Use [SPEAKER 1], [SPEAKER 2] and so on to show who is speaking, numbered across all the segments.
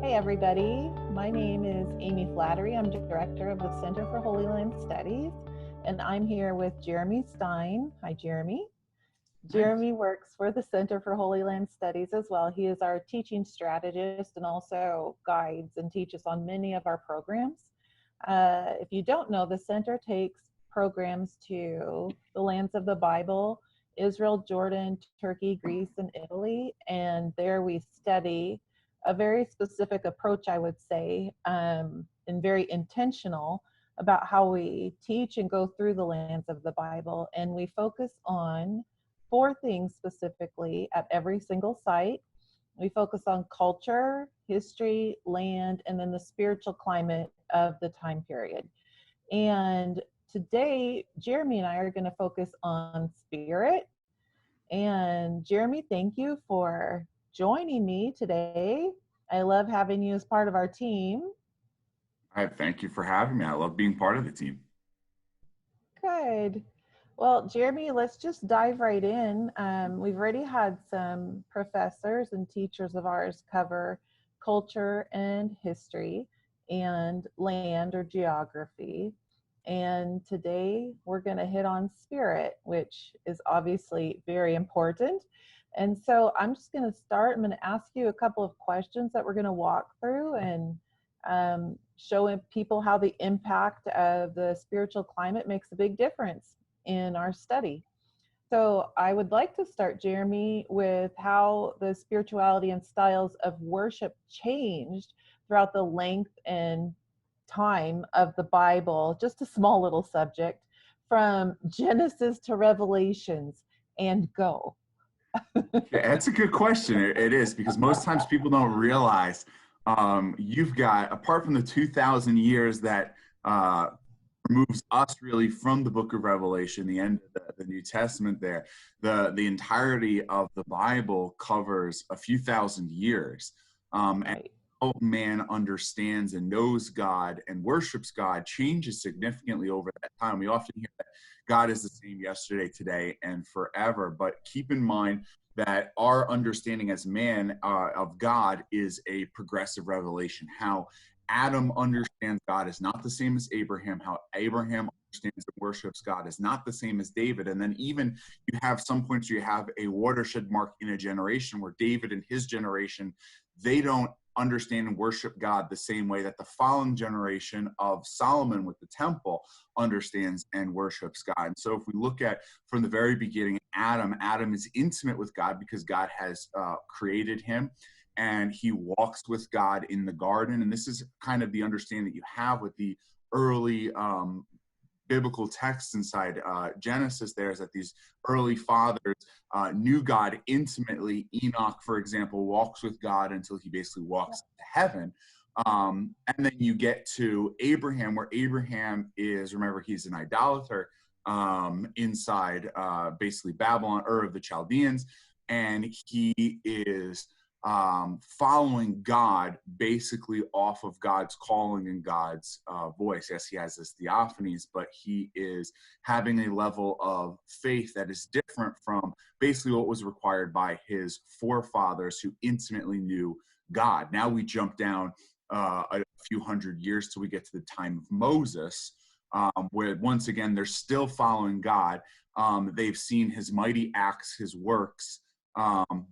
[SPEAKER 1] Hey everybody, my name is Amy Flattery. I'm Director of the Center for Holy Land Studies, and I'm here with Jeremy Stein. Hi Jeremy. Jeremy works for the Center for Holy Land Studies as well. He is our teaching strategist and also guides and teaches on many of our programs. If you don't know, the center takes programs to the lands of the Bible, Israel, Jordan, Turkey, Greece, and Italy, and there we study a very specific approach, I would say, and very intentional about how we teach and go through the lands of the Bible. And we focus on 4 things specifically at every single site. We focus on culture, history, land, and then the spiritual climate of the time period. And today, Jeremy and I are going to focus on spirit. And Jeremy, thank you for joining me today. I love having you as part of our team.
[SPEAKER 2] All right, thank you for having me. I love being part of the team.
[SPEAKER 1] Good. Well, Jeremy, let's just dive right in. We've already had some professors and teachers of ours cover culture and history and land or geography. And today we're going to hit on spirit, which is obviously very important. And so I'm just going to start. I'm going to ask you a couple of questions that we're going to walk through and show people how the impact of the spiritual climate makes a big difference in our study. So I would like to start, Jeremy, with how the spirituality and styles of worship changed throughout the length and time of the Bible. Just a small little subject, from Genesis to Revelations, and go.
[SPEAKER 2] Yeah, that's a good question. It is, because most times people don't realize you've got, apart from the 2,000 years that removes us really from the book of Revelation, the end of the New Testament there, the entirety of the Bible covers a few thousand years. And how man understands and knows God and worships God changes significantly over that time. We often hear that God is the same yesterday, today, and forever. But keep in mind that our understanding as man of God is a progressive revelation. How Adam understands God is not the same as Abraham. How Abraham understands and worships God is not the same as David. And then even you have some points where you have a watershed mark in a generation where David and his generation, they don't understand and worship God the same way that the following generation of Solomon with the temple understands and worships God. And so if we look at from the very beginning, Adam is intimate with God because God has created him, and he walks with God in the garden. And this is kind of the understanding that you have with the early biblical texts inside Genesis. There is that these early fathers knew God intimately. Enoch, for example, walks with God until he basically walks to heaven. And then you get to Abraham, where Abraham is, remember, he's an idolater inside basically Babylon, Ur of the Chaldeans, and he is following God basically off of God's calling and God's voice. Yes, he has his theophanies, but he is having a level of faith that is different from basically what was required by his forefathers who intimately knew God. Now we jump down a few hundred years till we get to the time of Moses, where once again they're still following God. They've seen his mighty acts, his works,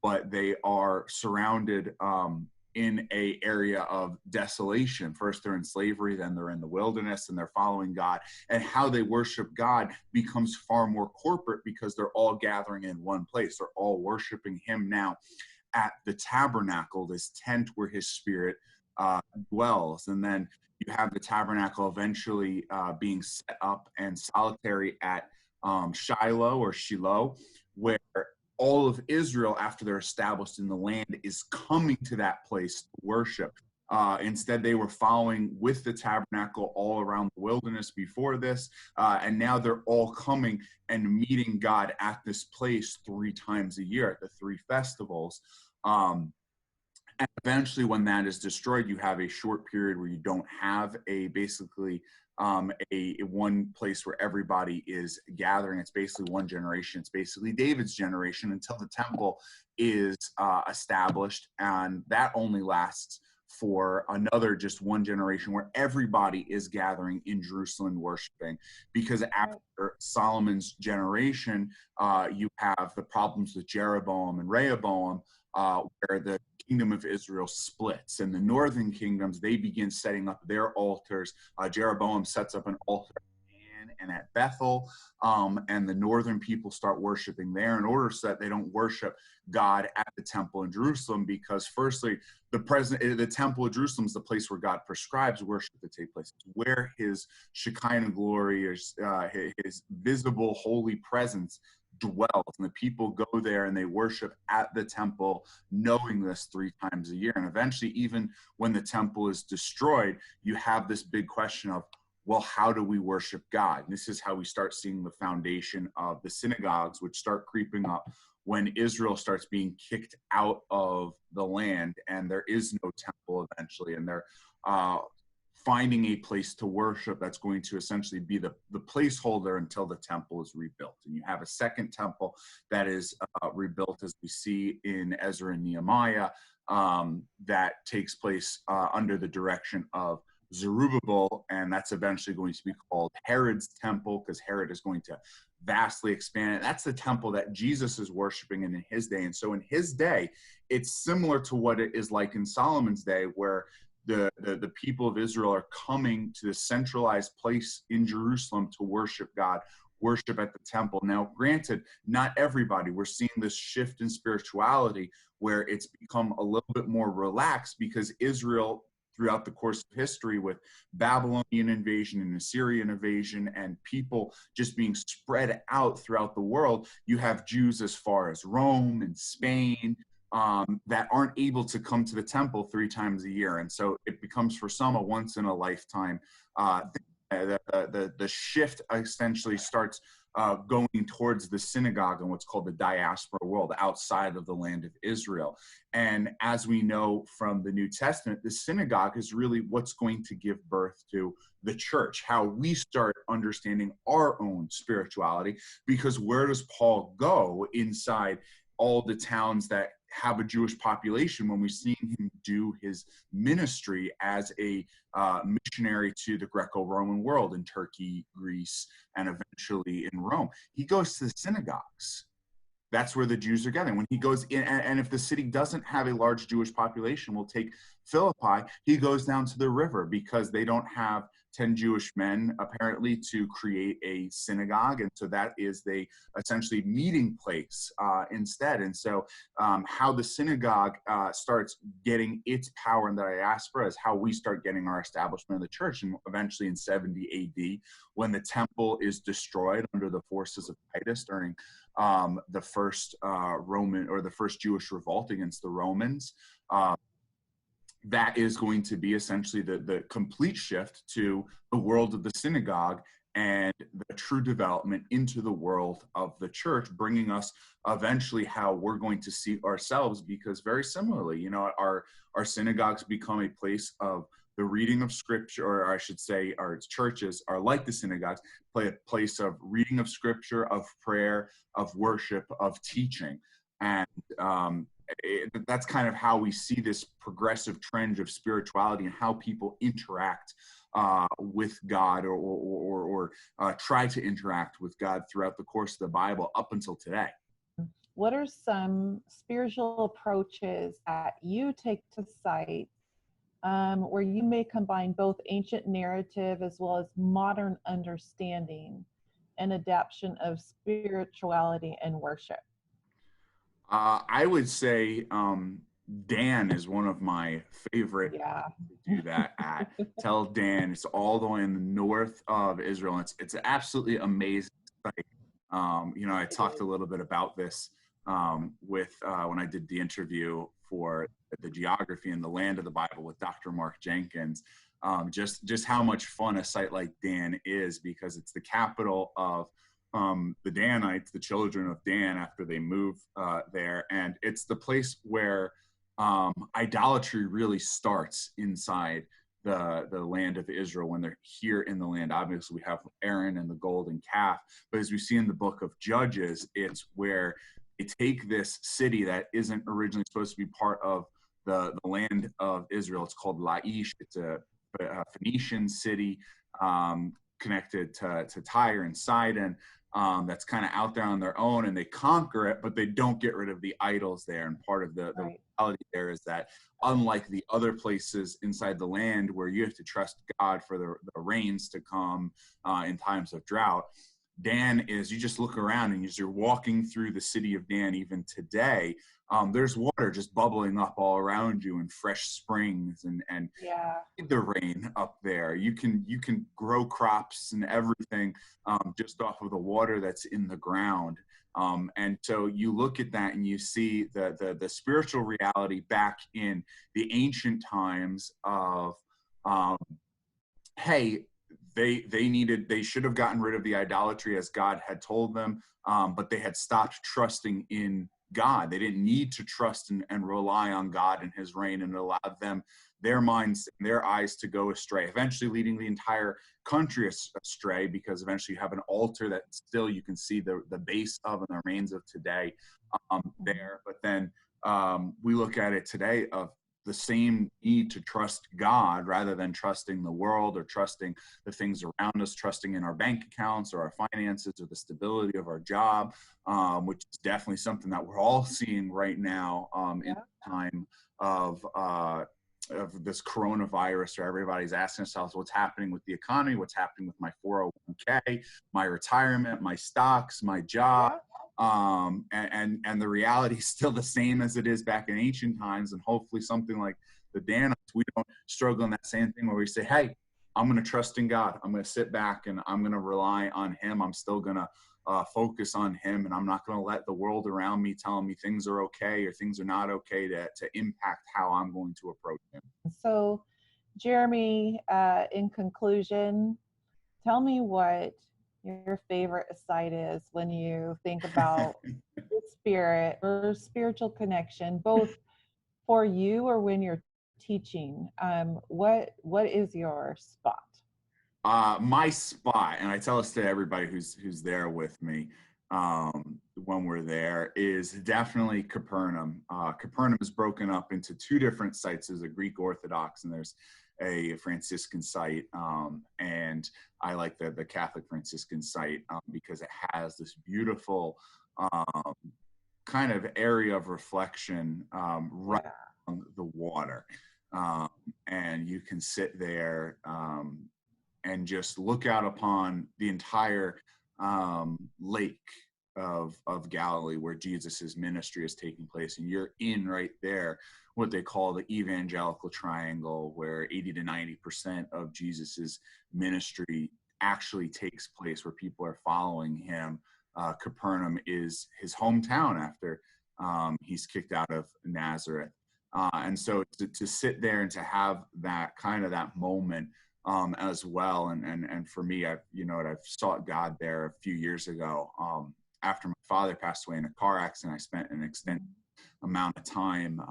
[SPEAKER 2] but they are surrounded in a area of desolation. First they're in slavery, then they're in the wilderness, and they're following God. And how they worship God becomes far more corporate because they're all gathering in one place. They're all worshiping him now at the tabernacle, this tent where his spirit dwells. And then you have the tabernacle eventually being set up and solitary at Shiloh, where all of Israel, after they're established in the land, is coming to that place to worship. Instead, they were following with the tabernacle all around the wilderness before this, and now they're all coming and meeting God at this place 3 times a year at the 3 festivals. And eventually, when that is destroyed, you have a short period where you don't have a one place where everybody is gathering. It's basically one generation. It's basically David's generation until the temple is established, and that only lasts for another just one generation where everybody is gathering in Jerusalem worshiping, because after Solomon's generation, you have the problems with Jeroboam and Rehoboam, where the kingdom of Israel splits, and the northern kingdoms, they begin setting up their altars. Jeroboam sets up an altar and at Bethel, and the northern people start worshiping there in order so that they don't worship God at the temple in Jerusalem, because firstly, the temple of Jerusalem is the place where God prescribes worship to take place. It's where his Shekinah glory, his visible holy presence dwells, and the people go there and they worship at the temple, knowing this 3 times a year. And eventually, even when the temple is destroyed, you have this big question of, well, how do we worship God? And this is how we start seeing the foundation of the synagogues, which start creeping up when Israel starts being kicked out of the land and there is no temple eventually, and they're finding a place to worship that's going to essentially be the placeholder until the temple is rebuilt. And you have a second temple that is rebuilt, as we see in Ezra and Nehemiah, that takes place under the direction of Zerubbabel, and that's eventually going to be called Herod's temple, because Herod is going to vastly expand it. That's the temple that Jesus is worshiping in his day. And so in his day, it's similar to what it is like in Solomon's day, where the people of Israel are coming to the centralized place in Jerusalem to worship God, worship at the temple. Now, granted, not everybody. We're seeing this shift in spirituality where it's become a little bit more relaxed, because Israel, throughout the course of history, with Babylonian invasion and Assyrian invasion and people just being spread out throughout the world, you have Jews as far as Rome and Spain that aren't able to come to the temple 3 times a year. And so it becomes for some a once in a lifetime. The shift essentially starts going towards the synagogue and what's called the diaspora world outside of the land of Israel. And as we know from the New Testament, the synagogue is really what's going to give birth to the church, how we start understanding our own spirituality, because where does Paul go inside all the towns that have a Jewish population when we've seen him do his ministry as a missionary to the Greco-Roman world in Turkey, Greece, and eventually in Rome? He goes to the synagogues. That's where the Jews are gathering. When he goes in, and if the city doesn't have a large Jewish population, we'll take Philippi, he goes down to the river because they don't have 10 Jewish men apparently to create a synagogue, and so that is the essentially meeting place instead. And so how the synagogue starts getting its power in the diaspora is how we start getting our establishment of the church. And eventually in 70 AD, when the temple is destroyed under the forces of Titus during the first Roman, or the first Jewish revolt against the Romans, that is going to be essentially the complete shift to the world of the synagogue and the true development into the world of the church, bringing us eventually how we're going to see ourselves. Because very similarly, you know, our synagogues become a place of the reading of scripture, or I should say our churches are like the synagogues, play a place of reading of scripture, of prayer, of worship, of teaching. And that's kind of how we see this progressive trend of spirituality and how people interact with God, or try to interact with God throughout the course of the Bible up until today.
[SPEAKER 1] What are some spiritual approaches that you take to sites where you may combine both ancient narrative as well as modern understanding and adaptation of spirituality and worship?
[SPEAKER 2] I would say Dan is one of my favorite to do that at. Tell Dan, it's all the way in the north of Israel. It's absolutely amazing. You know, I talked a little bit about this with when I did the interview for the geography and the land of the Bible with Dr. Mark Jenkins. Just how much fun a site like Dan is, because it's the capital of the Danites, the children of Dan, after they move there. And it's the place where idolatry really starts inside the land of Israel when they're here in the land. Obviously, we have Aaron and the golden calf. But as we see in the book of Judges, it's where they take this city that isn't originally supposed to be part of the land of Israel. It's called Laish. It's a Phoenician city connected to Tyre and Sidon. That's kind of out there on their own, and they conquer it, but they don't get rid of the idols there. And part of the reality there is that, unlike the other places inside the land where you have to trust God for the rains to come in times of drought, Dan is, you just look around, and as you're walking through the city of Dan, even today, there's water just bubbling up all around you, and fresh springs, and the rain up there. You can grow crops and everything just off of the water that's in the ground. And so you look at that and you see the spiritual reality back in the ancient times of, hey, they should have gotten rid of the idolatry as God had told them, but they had stopped trusting in God. They didn't need to trust and rely on God and his reign, and it allowed them, their minds and their eyes, to go astray, eventually leading the entire country astray, because eventually you have an altar that still you can see the base of and the remains of today there. But then we look at it today of the same need to trust God rather than trusting the world or trusting the things around us, trusting in our bank accounts or our finances or the stability of our job, which is definitely something that we're all seeing right now in the time of this coronavirus, where everybody's asking themselves, what's happening with the economy? What's happening with my 401k, my retirement, my stocks, my job? And the reality is still the same as it is back in ancient times. And hopefully something like the Danites, we don't struggle in that same thing where we say, hey, I'm going to trust in God. I'm going to sit back and I'm going to rely on him. I'm still going to focus on him, and I'm not going to let the world around me telling me things are okay or things are not okay to impact how I'm going to approach him.
[SPEAKER 1] So, Jeremy, in conclusion, tell me what your favorite aside is when you think about the spirit or spiritual connection, both for you or when you're teaching. What is your spot?
[SPEAKER 2] My spot, and I tell this to everybody who's there with me when we're there, is definitely Capernaum. Capernaum is broken up into two different sites. There's a Greek Orthodox and there's a Franciscan site, and I like the Catholic Franciscan site because it has this beautiful kind of area of reflection right on the water, and you can sit there and just look out upon the entire lake of Galilee where Jesus's ministry is taking place. And you're in right there what they call the evangelical triangle, where 80 to 90% of Jesus's ministry actually takes place, where people are following him. Capernaum is his hometown after he's kicked out of Nazareth. And so to sit there and to have that kind of that moment as well. And for me, I've sought God there a few years ago. After my father passed away in a car accident, I spent an extended amount of time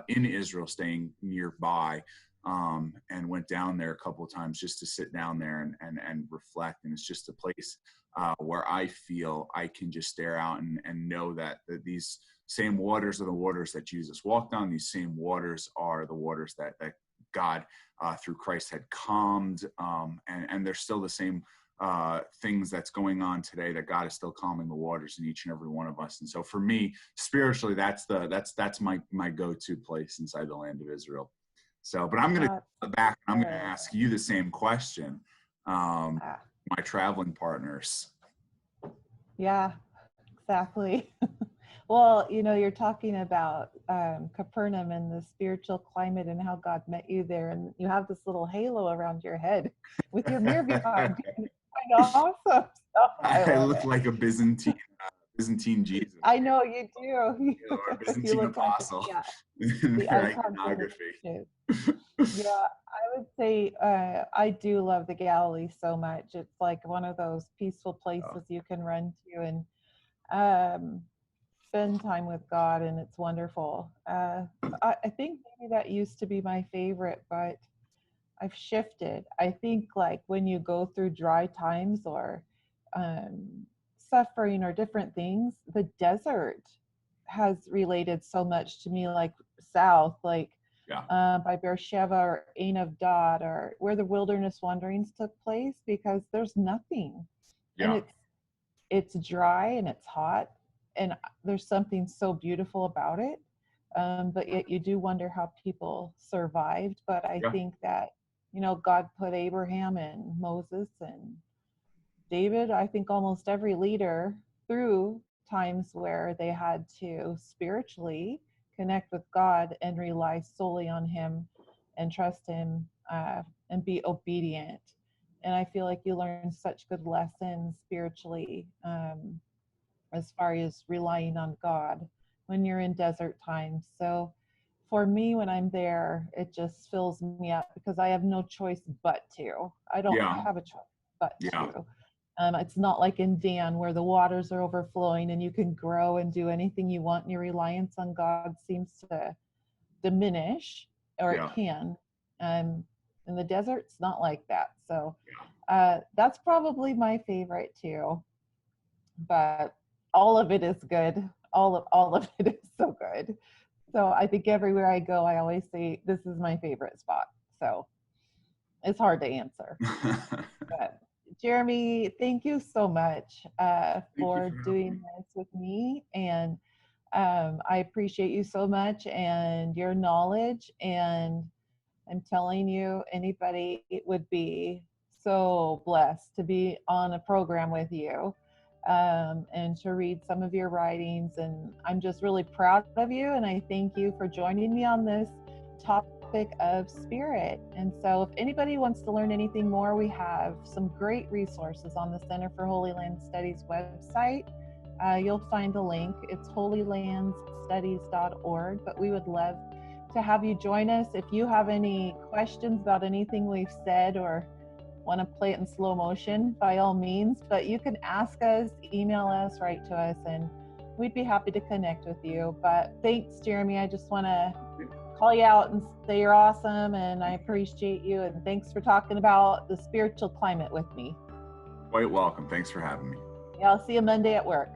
[SPEAKER 2] in Israel, staying nearby, and went down there a couple of times just to sit down there and reflect. And it's just a place where I feel I can just stare out and know that these same waters are the waters that Jesus walked on. These same waters are the waters that God through Christ had calmed, and there's still the same things that's going on today, that God is still calming the waters in each and every one of us. And so for me, spiritually, that's my go-to place inside the land of Israel. So, but I'm going to go back and I'm going to ask you the same question, my traveling partners.
[SPEAKER 1] Yeah, exactly. Well, you're talking about Capernaum and the spiritual climate and how God met you there, and you have this little halo around your head with your mirror behind. It's kind of awesome.
[SPEAKER 2] I look like a Byzantine Jesus.
[SPEAKER 1] I know you do.
[SPEAKER 2] Or Byzantine apostle.
[SPEAKER 1] The
[SPEAKER 2] iconography.
[SPEAKER 1] Yeah, I would say I do love the Galilee so much. It's like one of those peaceful places you can run to and spend time with God, and it's wonderful. I think maybe that used to be my favorite, but I've shifted. I think like when you go through dry times or suffering or different things, the desert has related so much to me, like south, like
[SPEAKER 2] Yeah.
[SPEAKER 1] by Beersheba or Ain of Dod, or where the wilderness wanderings took place, because there's nothing, and
[SPEAKER 2] Yeah.
[SPEAKER 1] it's dry and it's hot, and there's something so beautiful about it. But yet you do wonder how people survived. But I
[SPEAKER 2] Yeah.
[SPEAKER 1] think that, God put Abraham and Moses and David, I think almost every leader, through times where they had to spiritually connect with God and rely solely on Him and trust Him, and be obedient. And I feel like you learn such good lessons spiritually, as far as relying on God when you're in desert times. So for me, when I'm there, it just fills me up because I have no choice but to. I don't
[SPEAKER 2] Yeah.
[SPEAKER 1] have a choice but
[SPEAKER 2] Yeah.
[SPEAKER 1] to. It's not like in Dan where the waters are overflowing and you can grow and do anything you want, and your reliance on God seems to diminish, or it
[SPEAKER 2] Yeah.
[SPEAKER 1] can. Um, in the desert, it's not like that. So
[SPEAKER 2] Yeah.
[SPEAKER 1] that's probably my favorite too. But all of it is good. All of it is so good. So I think everywhere I go, I always say this is my favorite spot. So it's hard to answer. But Jeremy, thank you so much
[SPEAKER 2] Thank you
[SPEAKER 1] for
[SPEAKER 2] for having me.
[SPEAKER 1] doing this with me, and I appreciate you so much and your knowledge. And I'm telling you, anybody would be so blessed to be on a program with you, and to read some of your writings. And I'm just really proud of you. And I thank you for joining me on this topic of spirit. And so, if anybody wants to learn anything more, we have some great resources on the Center for Holy Land Studies website. You'll find a link. It's holylandsstudies.org. But we would love to have you join us. If you have any questions about anything we've said or want to play it in slow motion, by all means, but you can ask us, email us, write to us, and we'd be happy to connect with you. But thanks, Jeremy. I just want to call you out and say you're awesome, and I appreciate you, and thanks for talking about the spiritual climate with me.
[SPEAKER 2] Quite welcome. Thanks for having me.
[SPEAKER 1] Yeah, I'll see you Monday at work.